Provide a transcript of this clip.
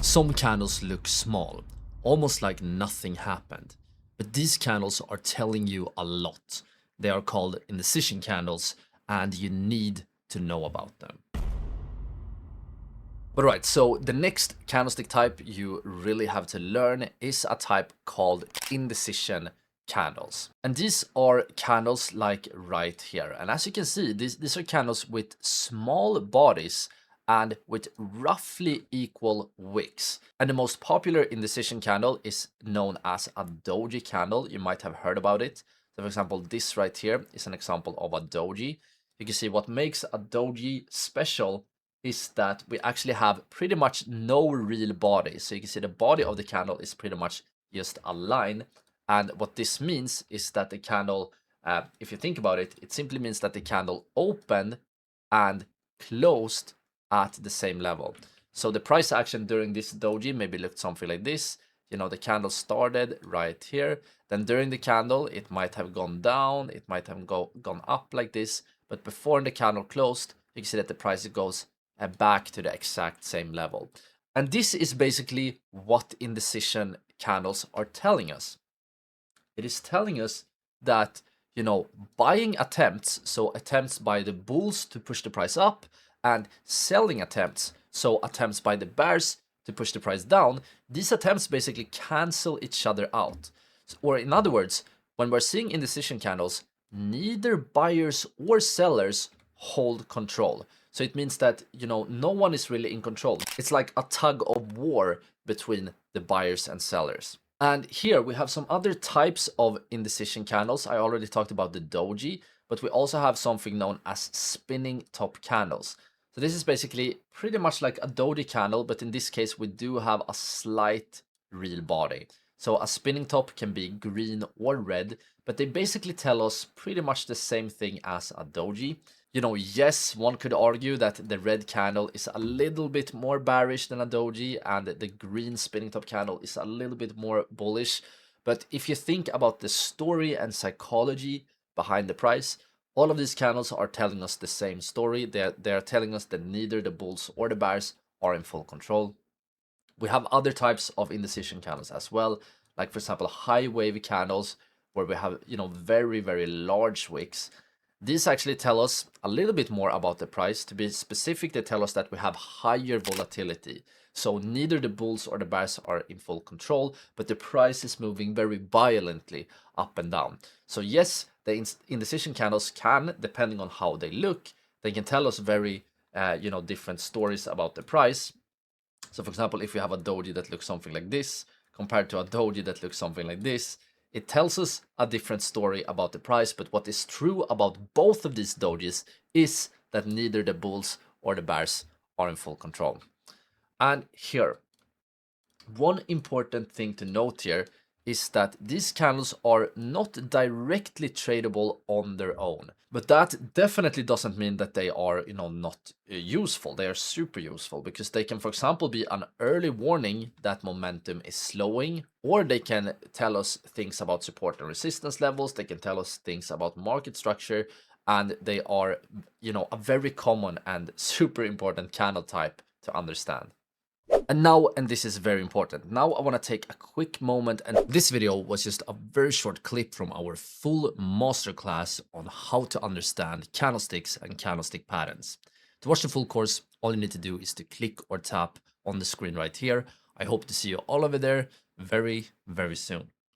Some candles look small, almost like nothing happened, but these candles are telling you a lot. They are called indecision candles, and you need to know about them. But right, so the next candlestick type you really have to learn is a type called indecision candles. And these are candles like right here. And as you can see, these are candles with small bodies and with roughly equal wicks. And the most popular indecision candle is known as a Doji candle. You might have heard about it. So for example, this right here is an example of a Doji. You can see what makes a Doji special is that we actually have pretty much no real body. So you can see the body of the candle is pretty much just a line. And what this means is that the candle, if you think about it, it simply means that the candle opened and closed at the same level. So the price action during this doji maybe looked something like this. You know, the candle started right here. Then during the candle, it might have gone down. It might have gone up like this. But before the candle closed, you can see that the price goes back to the exact same level. And this is basically what indecision candles are telling us. It is telling us that, you know, buying attempts, so attempts by the bulls to push the price up, and selling attempts, so attempts by the bears to push the price down, these attempts basically cancel each other out. Or in other words, when we're seeing indecision candles, neither buyers or sellers hold control. So it means that, you know, no one is really in control. It's like a tug of war between the buyers and sellers. And here we have some other types of indecision candles. I already talked about the doji, but we also have something known as spinning top candles. So this is basically pretty much like a doji candle, but in this case we do have a slight real body. So a spinning top can be green or red, but they basically tell us pretty much the same thing as a doji. You know, yes, one could argue that the red candle is a little bit more bearish than a doji, and the green spinning top candle is a little bit more bullish. But if you think about the story and psychology behind the price, all of these candles are telling us the same story. They're telling us that neither the bulls or the bears are in full control. We have other types of indecision candles as well, like for example high wave candles, where we have, you know, very, very large wicks. These actually tell us a little bit more about the price. To be specific, they tell us that we have higher volatility. So neither the bulls or the bears are in full control, but the price is moving very violently up and down. So yes, the indecision candles can, depending on how they look, they can tell us very, you know, different stories about the price. So for example, if we have a doji that looks something like this, compared to a doji that looks something like this, it tells us a different story about the price. But what is true about both of these dojis is that neither the bulls or the bears are in full control. And here, one important thing to note here is that these candles are not directly tradable on their own. But that definitely doesn't mean that they are, you know, not useful. They are super useful because they can, for example, be an early warning that momentum is slowing, or they can tell us things about support and resistance levels. They can tell us things about market structure, and they are, you know, a very common and super important candle type to understand. And now, and this is very important, now I want to take a quick moment, and this video was just a very short clip from our full masterclass on how to understand candlesticks and candlestick patterns. To watch the full course, all you need to do is to click or tap on the screen right here. I hope to see you all over there very, very soon.